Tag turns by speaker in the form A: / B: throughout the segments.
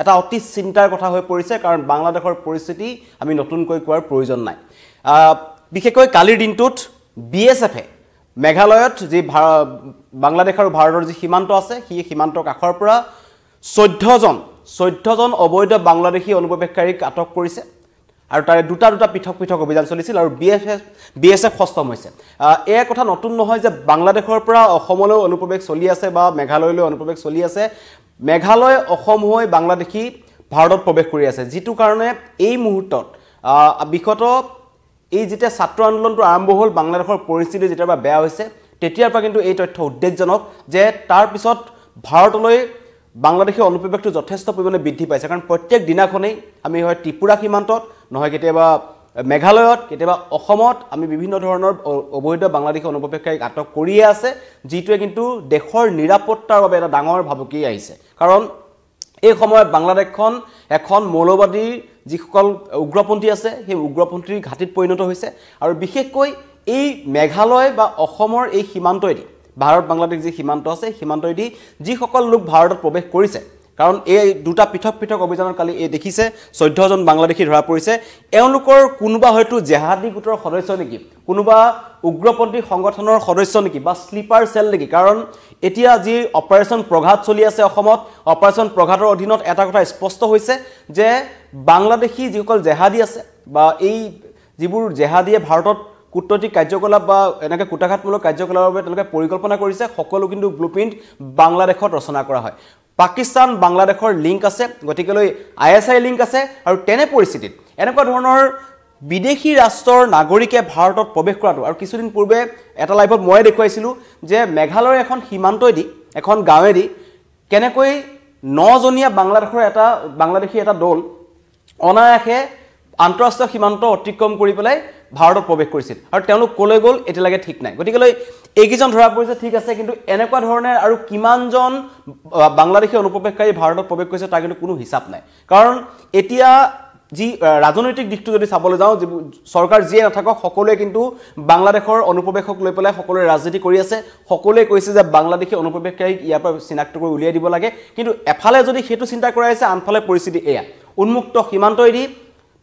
A: এটা অতি চিন্তাৰ কথা হৈ পৰিছে কাৰণ বাংলাদেশৰ পৰিস্থিতি আমি নতুনকৈ কোৱাৰ প্ৰয়োজন নাই বিশেষকৈ কালিৰ দিনটোত বিএছএফে মেঘালয়ত যি বাংলাদেশ আৰু ভাৰতৰ যি সীমান্ত আছে সেই সীমান্তৰ কাষৰ পৰা 14 জন অবৈধ বাংলাদেশী অনুপ্ৰৱেশকাৰীক আটক কৰিছে আৰু তাৰে দুটা পৃথক অভিযান চলিছিল আৰু বিএছএফ সষ্টম হৈছে এই কথা নতুন নহয় যে বাংলাদেশৰ পৰা অসমলৈ অনুপ্ৰৱেশ চলি আছে বা মেঘালয়লৈ অনুপ্ৰৱেশ চলি আছে মেঘালয় অসম হৈ বাংলাদেশী ভাৰতত প্ৰৱেশ কৰি আছে যেটো কাৰণে এই মুহূৰ্তত বিখত এই যেতিয়া ছাত্ৰ আন্দোলনটো আৰম্ভ হ'ল বাংলাদেশৰ পৰিস্থিতি যেতিয়াবা বেয়া হৈছে তেতিয়াৰ পৰা কিন্তু এই তথ্য উদ্বেগজনক যে তাৰ পিছত ভাৰতলৈ বাংলাদেশী অনুপ্ৰৱেশটো যথেষ্ট পৰিমাণে বৃদ্ধি পাইছে কাৰণ প্ৰত্যেক দিনাখনেই আমি হয় ত্ৰিপুৰা সীমান্তত নহয় কেতিয়াবা মেঘালয়ত কেতিয়াবা অসমত আমি বিভিন্ন ধৰণৰ অবৈধ বাংলাদেশী অনুপ্ৰৱেশকাৰীক আটক কৰিয়ে আছে যিটোৱে কিন্তু দেশৰ নিৰাপত্তাৰ বাবে এটা ডাঙৰ ভাবুকি আহিছে কাৰণ এই সময়ত বাংলাদেশখন এখন মৌলবাদী যিসকল উগ্ৰপন্থী আছে সেই উগ্ৰপন্থীৰ ঘাটিত পৰিণত হৈছে আৰু বিশেষকৈ এই মেঘালয় বা অসমৰ এই সীমান্তইদি ভাৰত বাংলাদেশ যি সীমান্ত আছে সীমান্তইদি যিসকল লোক ভাৰতত প্ৰৱেশ কৰিছে কাৰণ এই দুটা পৃথক অভিযানৰ কালি এই দেখিছে 14 জন বাংলাদেশী ধৰা পৰিছে এওঁলোকৰ কোনোবা হয়তো জেহাদী গোটৰ সদস্য নেকি কোনোবা উগ্ৰপন্থী সংগঠনৰ সদস্য নেকি বা স্লিপাৰ সেল নেকি কাৰণ এতিয়া যি অপাৰেচন প্ৰঘাত চলি আছে অসমত অপাৰেচন প্ৰঘাতৰ অধীনত এটা কথা স্পষ্ট হৈছে যে বাংলাদেশী যিসকল জেহাদী আছে বা এই যিবোৰ জেহাদীয়ে ভাৰতত কুটনৈতিক কাৰ্যকলাপ বা এনেকৈ কুটাঘাতমূলক কাৰ্যকলাপৰ বাবে তেওঁলোকে পৰিকল্পনা কৰিছে সকলো কিন্তু ব্লুপ্ৰিন্ট বাংলাদেশত ৰচনা কৰা হয় পাকিস্তান বাংলাদেশৰ লিংক আছে গতিকেলৈ আইএসআই লিংক আছে আৰু তেনে পৰিস্থিতিত এনেকুৱা ধৰণৰ বিদেশী ৰাষ্ট্ৰৰ নাগৰিকে ভাৰতত প্ৰৱেশ কৰাটো আৰু কিছুদিন পূৰ্বে এটা লাইভত মই দেখুৱাইছিলোঁ যে মেঘালয়ৰ এখন সীমান্তইদি এখন গাঁৱেদি কেনেকৈ 9 জনীয়া বাংলাদেশী এটা দল অনায়াসে আন্তঃৰাষ্ট্ৰীয় সীমান্ত অতিক্ৰম কৰি পেলাই ভাৰতত প্ৰৱেশ কৰিছিল আৰু তেওঁলোক কলৈ গ'ল এতিয়ালৈকে ঠিক নাই গতিকেলৈ এইকেইজন ধৰা পৰিছে ঠিক আছে কিন্তু এনেকুৱা ধৰণে আৰু কিমানজন বাংলাদেশী অনুপ্ৰৱেশকাৰী ভাৰতত প্ৰৱেশ কৰিছে তাৰ কিন্তু কোনো হিচাপ নাই কাৰণ এতিয়া যি ৰাজনৈতিক দিশটো যদি চাবলৈ যাওঁ চৰকাৰ যিয়ে নাথাকক সকলোৱে কিন্তু বাংলাদেশৰ অনুপ্ৰৱেশক লৈ পেলাই সকলোৱে ৰাজনীতি কৰি আছে সকলোৱে কৈছে যে বাংলাদেশী অনুপ্ৰৱেশকাৰীক ইয়াৰ পৰা চিনাক্ত কৰি উলিয়াই দিব লাগে কিন্তু এফালে যদি সেইটো চিন্তা কৰা হৈছে আনফালে পৰিস্থিতি এয়া উন্মুক্ত সীমান্তইদি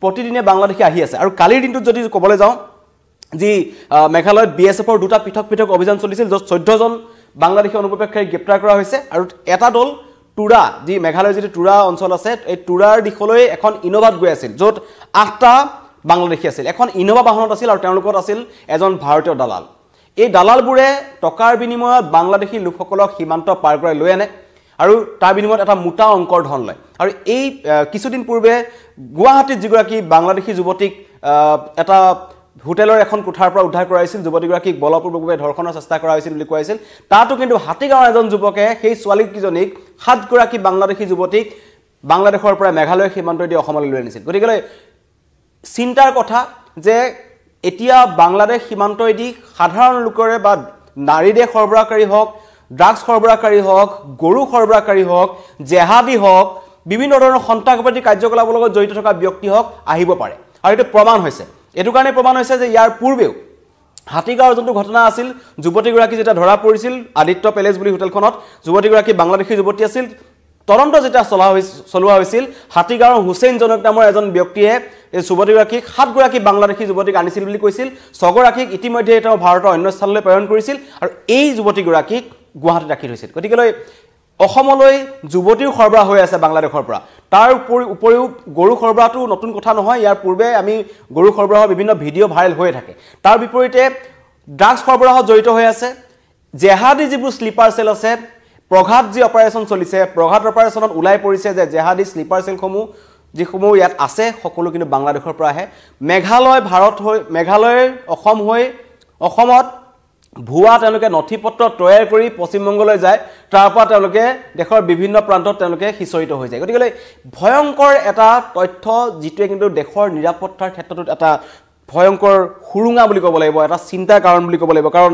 A: প্ৰতিদিনে বাংলাদেশী আহি আছে আৰু কালিৰ দিনটোত যদি ক'বলৈ যাওঁ যি মেঘালয়ত বিএছএফৰ দুটা পৃথক অভিযান চলিছিল য'ত 14 জন বাংলাদেশী অনুপ্ৰৱেশকাৰীক গ্ৰেপ্তাৰ কৰা হৈছে আৰু এটা দল টুৰা যি মেঘালয়ৰ যি টুৰা অঞ্চল আছে এই টুৰাৰ দিশলৈ এখন ইনোভাত গৈ আছিল য'ত 8টা বাংলাদেশী আছিল এখন ইনোভা বাহনত আছিল আৰু তেওঁলোকৰ আছিল এজন ভাৰতীয় দালাল এই দালালবোৰে টকাৰ বিনিময়ত বাংলাদেশী লোকসকলক সীমান্ত পাৰ কৰাই লৈ আনে আৰু তাৰ বিনিময়ত এটা মোটা অংকৰ ধন লয় আৰু এই কিছুদিন পূৰ্বে গুৱাহাটীত যিগৰাকী বাংলাদেশী যুৱতীক এটা হোটেলৰ এখন কোঠাৰ পৰা উদ্ধাৰ কৰা হৈছিল যুৱতীগৰাকীক বলপূৰ্বকভাৱে ধৰ্ষণৰ চেষ্টা কৰা হৈছিল বুলি কোৱা হৈছিল তাতো কিন্তু হাতীগাঁৱৰ এজন যুৱকে সেই ছোৱালীকেইজনীক 7 গৰাকী বাংলাদেশী যুৱতীক বাংলাদেশৰ পৰা মেঘালয় সীমান্তইদি অসমলৈ লৈ আনিছিল গতিকে চিন্তাৰ কথা যে এতিয়া বাংলাদেশ সীমান্তইদি সাধাৰণ লোকৰে বা নাৰীৰে সৰবৰাহকাৰী হওক ড্ৰাগছ সৰবৰাহকাৰী হওক গৰু সৰবৰাহকাৰী হওক জেহাদী হওক বিভিন্ন ধৰণৰ সন্ত্ৰাসবাদী কাৰ্যকলাপৰ লগত জড়িত থকা ব্যক্তি হওক আহিব পাৰে আৰু এইটো প্ৰমাণ হৈছে এটো কাৰণে প্ৰমাণ হৈছে যে ইয়াৰ পূৰ্বেও হাতীগাঁৱৰ যোনটো ঘটনা আছিল যুৱতীগৰাকী যেতিয়া ধৰা পৰিছিল আদিত্য পেলেজ বুলি হোটেলখনত যুৱতীগৰাকী বাংলাদেশী যুৱতী আছিল তদন্ত যেতিয়া চলোৱা হৈছিল হাতীগাঁৱৰ হুছেইন জনক নামৰ এজন ব্যক্তিয়ে এই যুৱতীগৰাকীক 7 গৰাকী বাংলাদেশী যুৱতীক আনিছিল বুলি কৈছিল 6 গৰাকীক ইতিমধ্যে তেওঁ ভাৰতৰ অন্য স্থানলৈ প্ৰেৰণ কৰিছিল আৰু এই যুৱতীগৰাকীক গুৱাহাটীত ৰাখি থৈছিল গতিকেলৈ অসমলৈ যুৱতীৰ সৰবৰাহ হৈ আছে বাংলাদেশৰ পৰা তাৰ উপৰিও গৰু সৰবৰাহটো নতুন কথা নহয় ইয়াৰ পূৰ্বে আমি গৰু সৰবৰাহৰ বিভিন্ন ভিডিঅ' ভাইৰেল হৈ থাকে তাৰ বিপৰীতে ড্ৰাগছ সৰবৰাহত জড়িত হৈ আছে জেহাদী যিবোৰ স্লিপাৰ সেল আছে প্ৰঘাত যি অপাৰেচন চলিছে প্ৰঘাত অপাৰেচনত ওলাই পৰিছে যে জেহাদী স্লিপাৰ সেলসমূহ যিসমূহ ইয়াত আছে সকলো কিন্তু বাংলাদেশৰ পৰা আহে মেঘালয় ভাৰত হৈ মেঘালয় অসম হৈ অসমত ভুৱা তেওঁলোকে নথিপত্ৰ তৈয়াৰ কৰি পশ্চিমবংগলৈ যায় তাৰ পৰা তেওঁলোকে দেশৰ বিভিন্ন প্ৰান্তত তেওঁলোকে হিচৰিত হৈ যায় গতিকে ভয়ংকৰ এটা তথ্য যিটোৱে কিন্তু দেশৰ নিৰাপত্তাৰ ক্ষেত্ৰত এটা ভয়ংকৰ হুৰুঙা বুলি ক'ব লাগিব এটা চিন্তাৰ কাৰণ বুলি ক'ব লাগিব কাৰণ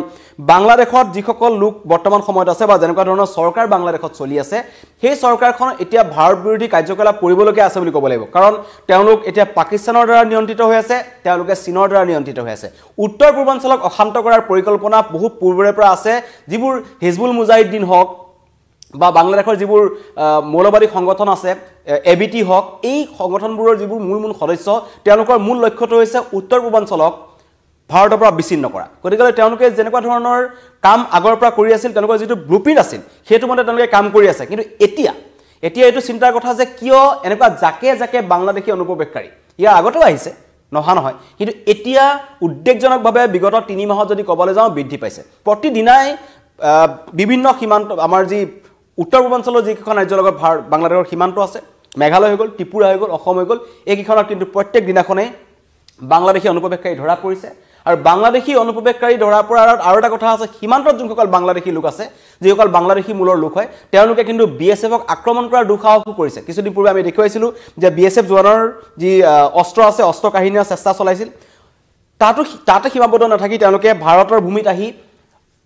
A: বাংলাদেশত যিসকল লোক বৰ্তমান সময়ত আছে বা যেনেকুৱা ধৰণৰ চৰকাৰ বাংলাদেশত চলি আছে সেই চৰকাৰখন এতিয়া ভাৰত বিৰোধী কাৰ্যকলাপ কৰিবলগীয়া আছে বুলি ক'ব লাগিব কাৰণ তেওঁলোক এতিয়া পাকিস্তানৰ দ্বাৰা নিয়ন্ত্ৰিত হৈ আছে তেওঁলোকে চীনৰ দ্বাৰা নিয়ন্ত্ৰিত হৈ আছে উত্তৰ পূৰ্বাঞ্চলক অশান্ত কৰাৰ পৰিকল্পনা বহু পূৰ্বৰে পৰা আছে যিবোৰ হিজবুল মুজাহিদিন হওক বা বাংলাদেশৰ যিবোৰ মৌলবাদী সংগঠন আছে এবিটি হওক এই সংগঠনবোৰৰ যিবোৰ মূল সদস্য তেওঁলোকৰ মূল লক্ষ্যটো হৈছে উত্তৰ পূৰ্বাঞ্চলক ভাৰতৰ পৰা বিচ্ছিন্ন কৰা গতিকে তেওঁলোকে যেনেকুৱা ধৰণৰ কাম আগৰ পৰা কৰি আছিল তেওঁলোকৰ যিটো ব্লুপ্ৰিণ্ট আছিল সেইটো মতে তেওঁলোকে কাম কৰি আছে কিন্তু এতিয়া এইটো চিন্তাৰ কথা যে কিয় এনেকুৱা জাকে বাংলাদেশী অনুপ্ৰৱেশকাৰী ইয়াৰ আগতেও আহিছে নহা নহয় কিন্তু এতিয়া উদ্বেগজনকভাৱে বিগত 3 মাহত যদি ক'বলৈ যাওঁ বৃদ্ধি পাইছে প্ৰতিদিনাই বিভিন্ন সীমান্ত আমাৰ যি উত্তৰ পূৰ্বাঞ্চলৰ যিকেইখন ৰাজ্যৰ লগত বাংলাদেশৰ সীমান্ত আছে মেঘালয় হৈ গ'ল ত্ৰিপুৰা হৈ গ'ল অসম হৈ গ'ল এইকেইখনত কিন্তু প্ৰত্যেক দিনাখনে বাংলাদেশী অনুপ্ৰৱেশকাৰী ধৰা পৰিছে আৰু বাংলাদেশী অনুপ্ৰৱেশকাৰী ধৰা পৰাৰ আৰু এটা কথা আছে সীমান্তত যোনসকল বাংলাদেশী লোক আছে যিসকল বাংলাদেশী মূলৰ লোক হয় তেওঁলোকে কিন্তু বিএছএফক আক্ৰমণ কৰাৰ দুঃসাহস কৰিছে কিছুদিন পূৰ্বে আমি দেখুৱাইছিলোঁ যে বিএছএফ জোৱানৰ যি অস্ত্ৰ আছে অস্ত্ৰ কাহিনীৰ চেষ্টা চলাইছিল তাতে সীমাবদ্ধ নাথাকি তেওঁলোকে ভাৰতৰ ভূমিত আহি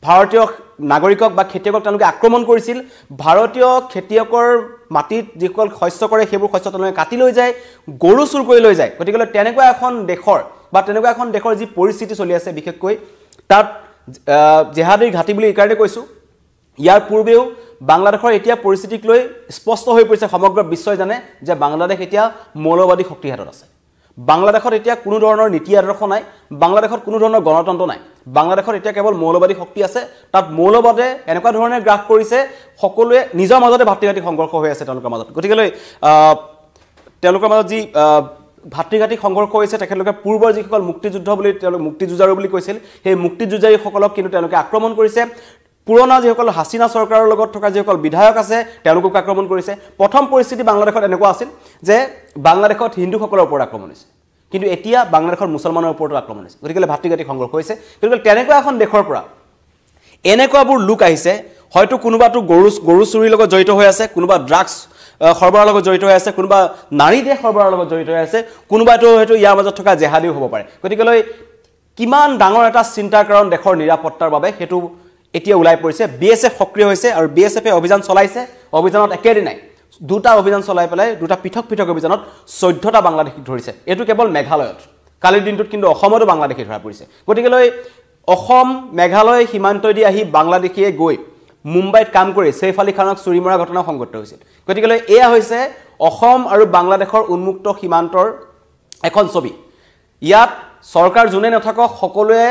A: ভাৰতীয় নাগৰিকক বা খেতিয়কক তেওঁলোকে আক্ৰমণ কৰিছিল ভাৰতীয় খেতিয়কৰ মাটিত যিসকল শস্য কৰে সেইবোৰ শস্য তেওঁলোকে কাটি লৈ যায় গৰু চুৰ কৰি লৈ যায় গতিকে তেনেকুৱা এখন দেশৰ যি পৰিস্থিতি চলি আছে বিশেষকৈ তাত জেহাদীৰ ঘাটি বুলি এইকাৰণে কৈছোঁ ইয়াৰ পূৰ্বেও বাংলাদেশৰ এতিয়া পৰিস্থিতিক লৈ স্পষ্ট হৈ পৰিছে সমগ্ৰ বিশ্বই জানে যে বাংলাদেশ এতিয়া মৌলবাদী শক্তিৰ হাতত আছে বাংলাদেশত এতিয়া কোনো ধৰণৰ নীতি আদৰ্শ নাই বাংলাদেশত কোনো ধৰণৰ গণতন্ত্ৰ নাই বাংলাদেশত এতিয়া কেৱল মৌলবাদী শক্তি আছে তাত মৌলবাদে এনেকুৱা ধৰণে গ্ৰাস কৰিছে সকলোৱে নিজৰ মাজতে ভাতৃঘাতী সংঘৰ্ষ হৈ আছে তেওঁলোকৰ মাজত গতিকে তেওঁলোকৰ মাজত যি ভাতৃঘাতী সংঘৰ্ষ হৈছে তেখেতলোকে পূৰ্বৰ যিসকল মুক্তিযুদ্ধ বুলি তেওঁলোক মুক্তিযুঁজাৰু বুলি কৈছিল সেই মুক্তিযুঁজাৰীসকলক কিন্তু তেওঁলোকে আক্ৰমণ কৰিছে পুৰণা যিসকল হাছিনা চৰকাৰৰ লগত থকা যিসকল বিধায়ক আছে তেওঁলোকক আক্ৰমণ কৰিছে প্ৰথম পৰিস্থিতি বাংলাদেশত এনেকুৱা আছিল যে বাংলাদেশত হিন্দুসকলৰ ওপৰত আক্ৰমণ হৈছে কিন্তু এতিয়া বাংলাদেশৰ মুছলমানৰ ওপৰত আক্ৰমণ হৈছে গতিকে ভাতৃঘাতী সংঘৰ্ষ হৈছে গতিকে তেনেকুৱা এখন দেশৰ পৰা এনেকুৱাবোৰ লোক আহিছে হয়তো কোনোবাটো গৰু চুৰিৰ লগত জড়িত হৈ আছে কোনোবা ড্ৰাগছ সৰবৰাহৰ লগত জড়িত হৈ আছে কোনোবা নাৰী দেহ সৰবৰাহৰ লগত জড়িত হৈ আছে কোনোবাটো হয়তো ইয়াৰ মাজত থকা জেহাদীও হ'ব পাৰে গতিকে কিমান ডাঙৰ এটা চিন্তাৰ কাৰণ দেশৰ নিৰাপত্তাৰ বাবে সেইটো এতিয়া ওলাই পৰিছে বিএছএফ সক্ৰিয় হৈছে আৰু বিএছএফে অভিযান চলাইছে অভিযানত একেদিনাই দুটা অভিযান চলাই পেলাই দুটা পৃথক অভিযানত 14টা বাংলাদেশীক ধৰিছে এইটো কেৱল মেঘালয়ত কালিৰ দিনটোত কিন্তু অসমতো বাংলাদেশী ধৰা পৰিছে গতিকে অসম মেঘালয় সীমান্তদি আহি বাংলাদেশীয়ে গৈ মুম্বাইত কাম কৰি সৈফ আলী খানক চুৰি মৰা ঘটনা সংঘটিত হৈছিল গতিকে এয়া হৈছে অসম আৰু বাংলাদেশৰ উন্মুক্ত সীমান্তৰ এখন ছবি ইয়াত চৰকাৰ যোনে নাথাকক সকলোৱে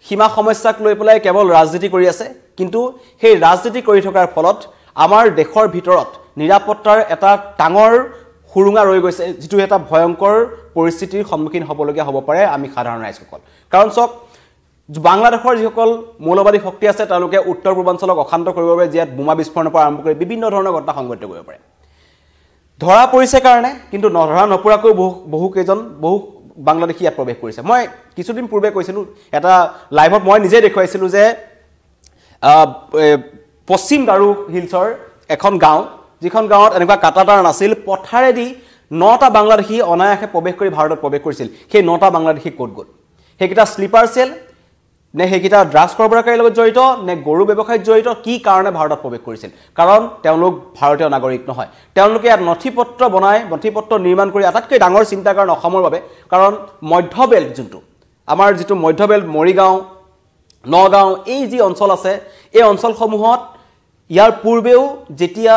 A: সীমা সমস্যাক লৈ পেলাই কেৱল ৰাজনীতি কৰি আছে কিন্তু সেই ৰাজনীতি কৰি থকাৰ ফলত আমাৰ দেশৰ ভিতৰত নিৰাপত্তাৰ এটা ডাঙৰ হুৰুঙা ৰৈ গৈছে যিটো এটা ভয়ংকৰ পৰিস্থিতিৰ সন্মুখীন হ'বলগীয়া হ'ব পাৰে আমি সাধাৰণ ৰাইজসকল কাৰণ চক বাংলাদেশৰ যিসকল মৌলবাদী শক্তি আছে তেওঁলোকে উত্তৰ পূৰ্বাঞ্চলক অশান্ত কৰিবৰ বাবে জিয়াত বোমা বিস্ফোৰণৰ পৰা আৰম্ভ কৰি বিভিন্ন ধৰণৰ ঘটনা সংঘটিত কৰিব পাৰে ধৰা পৰিছে কাৰণে কিন্তু নধৰা নপৰাকৈ বহু বাংলাদেশী ইয়াত প্ৰৱেশ কৰিছে মই কিছুদিন পূৰ্বে কৈছিলোঁ এটা লাইভত মই নিজে দেখুৱাইছিলোঁ যে পশ্চিম গাৰো হিলছৰ এখন গাঁও যিখন গাঁৱত এনেকুৱা কাটাতাৰ নাছিল পথাৰেদি 9টা বাংলাদেশী অনায়াসে প্ৰৱেশ কৰি ভাৰতত প্ৰৱেশ কৰিছিল সেই 9টা বাংলাদেশী ক'ত গ'ল সেইকেইটা স্লিপাৰ চেল নে সেইকেইটা ড্ৰাগছ সৰবৰাহকাৰীৰ লগত জড়িত নে গৰু ব্যৱসায়ত জড়িত কি কাৰণে ভাৰতত প্ৰৱেশ কৰিছিল কাৰণ তেওঁলোক ভাৰতীয় নাগৰিক নহয় তেওঁলোকে ইয়াত নথিপত্ৰ নিৰ্মাণ কৰি আটাইতকৈ ডাঙৰ চিন্তাৰ কাৰণ অসমৰ বাবে কাৰণ মধ্যবেল্ট যোনটো আমাৰ যিটো মধ্যবেল্ট মৰিগাঁও নগাঁও এই যি অঞ্চল আছে এই অঞ্চলসমূহত ইয়াৰ পূৰ্বেও যেতিয়া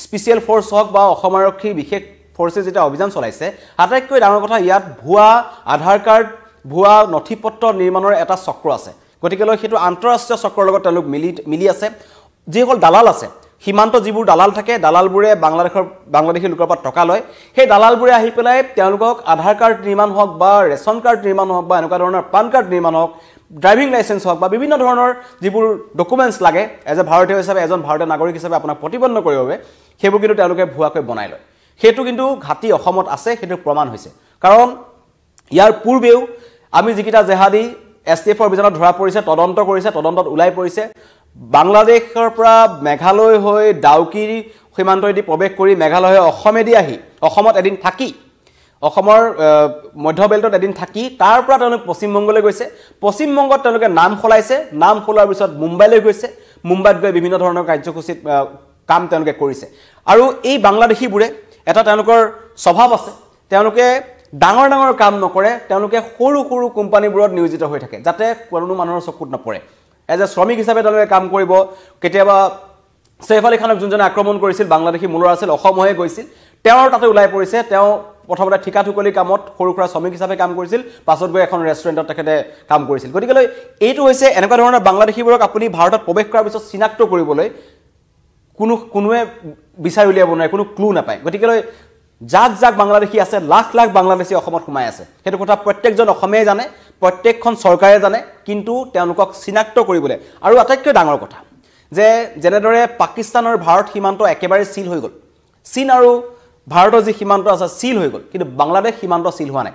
A: স্পেচিয়েল ফ'ৰ্চ হওক বা অসম আৰক্ষীৰ বিশেষ ফ'ৰ্চে যেতিয়া অভিযান চলাইছে আটাইতকৈ ডাঙৰ কথা ইয়াত ভুৱা আধাৰ কাৰ্ড ভুৱা নথিপত্ৰ নিৰ্মাণৰ এটা চক্ৰ আছে গতিকে সেইটো আন্তঃৰাষ্ট্ৰীয় চক্ৰৰ লগত তেওঁলোক মিলি আছে যিসকল দালাল আছে সীমান্ত যিবোৰ দালাল থাকে দালালবোৰে বাংলাদেশী লোকৰ পৰা টকা লয় সেই দালালবোৰে আহি পেলাই তেওঁলোকক আধাৰ কাৰ্ড নিৰ্মাণ হওক বা ৰেচন কাৰ্ড নিৰ্মাণ হওক বা এনেকুৱা ধৰণৰ পান কাৰ্ড নিৰ্মাণ হওক ড্ৰাইভিং লাইচেন্স হওক বা বিভিন্ন ধৰণৰ যিবোৰ ডকুমেণ্টছ লাগে এজ এ ভাৰতীয় হিচাপে এজন ভাৰতীয় নাগৰিক হিচাপে আপোনাক প্ৰতিপন্ন কৰিবৰ বাবে সেইবোৰ কিন্তু তেওঁলোকে ভুৱাকৈ বনাই লয় সেইটো কিন্তু ঘাটি অসমত আছে সেইটো প্ৰমাণ হৈছে কাৰণ ইয়াৰ পূৰ্বেও আমি যিকেইটা জেহাদী STFৰ অভিযানত ধৰা পৰিছে তদন্ত কৰিছে তদন্তত ওলাই পৰিছে বাংলাদেশৰ পৰা মেঘালয় হৈ ডাউকি সীমান্তদি প্ৰৱেশ কৰি মেঘালয় অসমেদি আহি অসমত এদিন থাকি অসমৰ মধ্যবেল্টত এদিন থাকি তাৰ পৰা তেওঁলোক পশ্চিমবংগলৈ গৈছে পশ্চিমবংগত তেওঁলোকে নাম খলাইছে নাম খোলাৰ পিছত মুম্বাইলৈ গৈছে মুম্বাইত গৈ বিভিন্ন ধৰণৰ কাৰ্যসূচীত কাম তেওঁলোকে কৰিছে আৰু এই বাংলাদেশীবোৰে এটা তেওঁলোকৰ স্বভাৱ আছে তেওঁলোকে ডাঙৰ কাম নকৰে তেওঁলোকে সৰু কোম্পানীবোৰত নিয়োজিত হৈ থাকে যাতে কোনো মানুহৰ চকুত নপৰে এজ এ শ্ৰমিক হিচাপে তেওঁলোকে কাম কৰিব কেতিয়াবা সৈফ আলী খানক যোনজনে আক্ৰমণ কৰিছিল বাংলাদেশী মূলৰ আছিল অসম হৈয়ে গৈছিল তেওঁৰ তাতে ওলাই পৰিছে তেওঁ প্ৰথমতে ঠিকা ঠুকলি কামত সৰু খুৰা শ্ৰমিক হিচাপে কাম কৰিছিল পাছত গৈ এখন ৰেষ্টুৰেণ্টত তেখেতে কাম কৰিছিল গতিকে এইটো হৈছে এনেকুৱা ধৰণৰ বাংলাদেশীবোৰক আপুনি ভাৰতত প্ৰৱেশ কৰাৰ পিছত চিনাক্ত কৰিবলৈ কোনোৱে বিচাৰি উলিয়াব নোৱাৰে কোনো ক্লু নাপায় গতিকে যাক বাংলাদেশী আছে লাখ লাখ বাংলাদেশী অসমত সোমাই আছে সেইটো কথা প্ৰত্যেকজন অসমীয়াই জানে প্ৰত্যেকখন চৰকাৰে জানে কিন্তু তেওঁলোকক চিনাক্ত কৰিবলৈ আৰু আটাইতকৈ ডাঙৰ কথা যে যেনেদৰে পাকিস্তানৰ ভাৰত সীমান্ত একেবাৰে সিল হৈ গ'ল চীন আৰু ভাৰতৰ যি সীমান্ত আছে সিল হৈ গ'ল কিন্তু বাংলাদেশ সীমান্ত সিল হোৱা নাই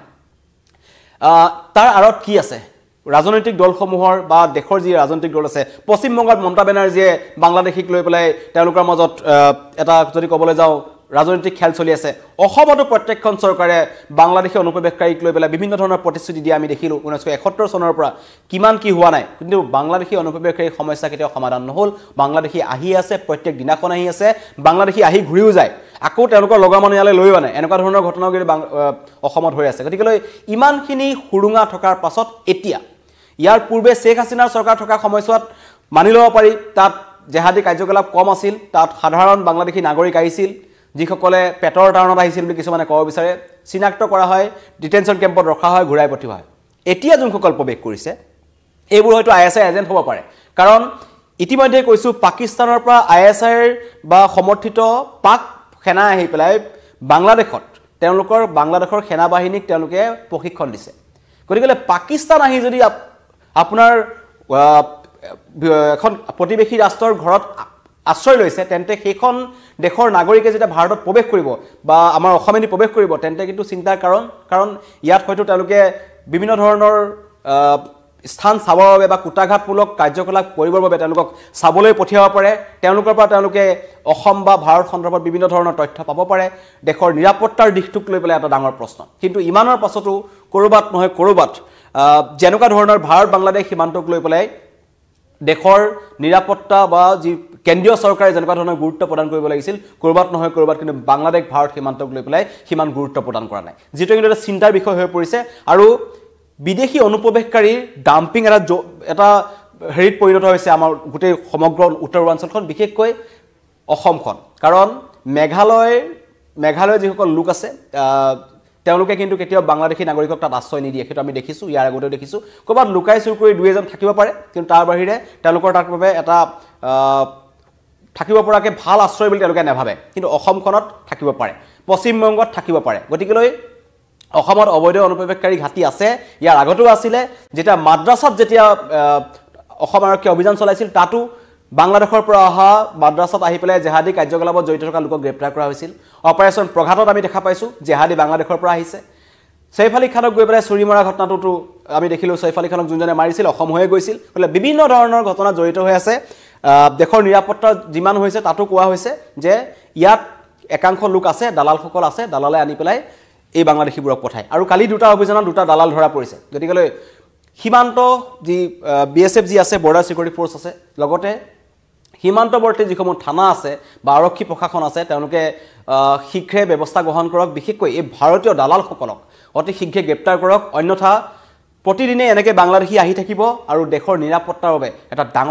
A: তাৰ আঁৰত কি আছে ৰাজনৈতিক দলসমূহৰ বা দেশৰ যি ৰাজনৈতিক দল আছে পশ্চিম বংগত মমতা বেনাৰ্জীয়ে বাংলাদেশীক লৈ পেলাই তেওঁলোকৰ মাজত এটা যদি ক'বলৈ যাওঁ ৰাজনৈতিক খেল চলি আছে অসমতো প্ৰত্যেকখন চৰকাৰে বাংলাদেশী অনুপ্ৰৱেশকাৰীক লৈ পেলাই বিভিন্ন ধৰণৰ প্ৰতিশ্ৰুতি দিয়া আমি দেখিলোঁ 1971 চনৰ পৰা কিমান কি হোৱা নাই কিন্তু বাংলাদেশী অনুপ্ৰৱেশকাৰীৰ সমস্যা কেতিয়াও সমাধান নহ'ল বাংলাদেশী আহি আছে প্ৰত্যেক দিনাখন আহি আছে বাংলাদেশী আহি ঘূৰিও যায় আকৌ তেওঁলোকৰ লগা মানুহ ইয়ালৈ লৈ আনে এনেকুৱা ধৰণৰ ঘটনাও কিন্তু অসমত হৈ আছে গতিকে ইমানখিনি সুৰুঙা থকাৰ পাছত এতিয়া ইয়াৰ পূৰ্বে শেখ হাছিনাৰ চৰকাৰ থকা সময়ছোৱাত মানি ল'ব পাৰি তাত জেহাদী কাৰ্যকলাপ কম আছিল তাত সাধাৰণ বাংলাদেশী নাগৰিক আহিছিল যিসকলে পেটৰ কাৰণত আহিছিল বুলি কিছুমানে ক'ব বিচাৰে চিনাক্ত কৰা হয় ডিটেনশ্যন কেম্পত ৰখা হয় ঘূৰাই পঠিওৱা হয় এতিয়া যোনসকল প্ৰৱেশ কৰিছে এইবোৰ হয়তো ISI এজেণ্ট হ'ব পাৰে কাৰণ ইতিমধ্যে কৈছোঁ পাকিস্তানৰ পৰা ISI বা সমৰ্থিত পাক সেনা আহি পেলাই বাংলাদেশত তেওঁলোকৰ বাংলাদেশৰ সেনা বাহিনীক তেওঁলোকে প্ৰশিক্ষণ দিছে গতিকে পাকিস্তান আহি যদি আপোনাৰ এখন প্ৰতিবেশী ৰাষ্ট্ৰৰ ঘৰত আশ্ৰয় লৈছে তেন্তে সেইখন দেশৰ নাগৰিকে যেতিয়া ভাৰতত প্ৰৱেশ কৰিব বা আমাৰ অসমেদি প্ৰৱেশ কৰিব তেন্তে কিন্তু চিন্তাৰ কাৰণ ইয়াত হয়তো তেওঁলোকে বিভিন্ন ধৰণৰ স্থান চাবৰ বাবে বা কুটাঘাতমূলক কাৰ্যকলাপ কৰিবৰ বাবে তেওঁলোকক চাবলৈ পঠিয়াব পাৰে তেওঁলোকৰ পৰা তেওঁলোকে অসম বা ভাৰত সন্দৰ্ভত বিভিন্ন ধৰণৰ তথ্য পাব পাৰে দেশৰ নিৰাপত্তাৰ দিশটোক লৈ পেলাই এটা ডাঙৰ প্ৰশ্ন কিন্তু ইমানৰ পাছতো ক'ৰবাত নহয় ক'ৰবাত যেনেকুৱা ধৰণৰ ভাৰত বাংলাদেশ সীমান্তক লৈ পেলাই দেশৰ নিৰাপত্তা বা যি কেন্দ্ৰীয় চৰকাৰে যেনেকুৱা ধৰণৰ গুৰুত্ব প্ৰদান কৰিব লাগিছিল ক'ৰবাত নহয় ক'ৰবাত কিন্তু বাংলাদেশ ভাৰত সীমান্তক লৈ পেলাই সিমান গুৰুত্ব প্ৰদান কৰা নাই যিটো কিন্তু এটা চিন্তাৰ বিষয় হৈ পৰিছে আৰু বিদেশী অনুপ্ৰৱেশকাৰীৰ ডাম্পিং এটা হেৰিত পৰিণত হৈছে আমাৰ গোটেই সমগ্ৰ উত্তৰ পূৰ্বাঞ্চলখন বিশেষকৈ অসমখন কাৰণ মেঘালয় যিসকল লোক আছে তেওঁলোকে কিন্তু কেতিয়াও বাংলাদেশী নাগৰিকক তাত আশ্ৰয় নিদিয়ে সেইটো আমি দেখিছোঁ ইয়াৰ আগতেও দেখিছোঁ ক'ৰবাত লুকাই চুৰ কৰি দুই এজন থাকিব পাৰে কিন্তু তাৰ বাহিৰে তেওঁলোকৰ তাৰ বাবে এটা থাকিব পৰাকৈ ভাল আশ্ৰয় বুলি তেওঁলোকে নাভাবে কিন্তু অসমখনত থাকিব পাৰে পশ্চিমবংগত থাকিব পাৰে গতিকে অসমত অবৈধ অনুপ্ৰৱেশকাৰী ঘাটি আছে ইয়াৰ আগতেও আছিলে যেতিয়া মাদ্ৰাছাত যেতিয়া অসম আৰক্ষী অভিযান চলাইছিল তাতো বাংলাদেশৰ পৰা অহা মাদ্ৰাছাত আহি পেলাই জেহাদী কাৰ্যকলাপত জড়িত থকা লোকক গ্ৰেপ্তাৰ কৰা হৈছিল অপাৰেশ্যন প্ৰঘাতত আমি দেখা পাইছোঁ জেহাদী বাংলাদেশৰ পৰা আহিছে সৈফ আলী খানক গৈ পেলাই চুৰি মৰা ঘটনাটোতো আমি দেখিলোঁ সৈফ আলী খানক যোনজনে মাৰিছিল অসম হৈয়ে গৈছিল বোলে বিভিন্ন ধৰণৰ ঘটনা জড়িত হৈ আছে দেশৰ নিৰাপত্তা যিমান হৈছে তাতো কোৱা হৈছে যে ইয়াত একাংশ লোক আছে দালালসকল আছে দালালে আনি পেলাই এই বাংলাদেশীবোৰক পঠায় আৰু কালি দুটা অভিযানত দুটা দালাল ধৰা পৰিছে গতিকে সীমান্ত যি BSF যি আছে বৰ্ডাৰ সিকিউৰিটি ফ'ৰ্চ আছে লগতে সীমান্তৱৰ্তী যিসমূহ থানা আছে বা আৰক্ষী প্ৰশাসন আছে তেওঁলোকে শীঘ্ৰে ব্যৱস্থা গ্ৰহণ কৰক বিশেষকৈ এই ভাৰতীয় দালালসকলক অতি শীঘ্ৰে গ্ৰেপ্তাৰ কৰক অন্যথা প্ৰতিদিনে এনেকৈ বাংলাদেশী আহি থাকিব আৰু দেশৰ নিৰাপত্তাৰ বাবে এটা ডাঙৰ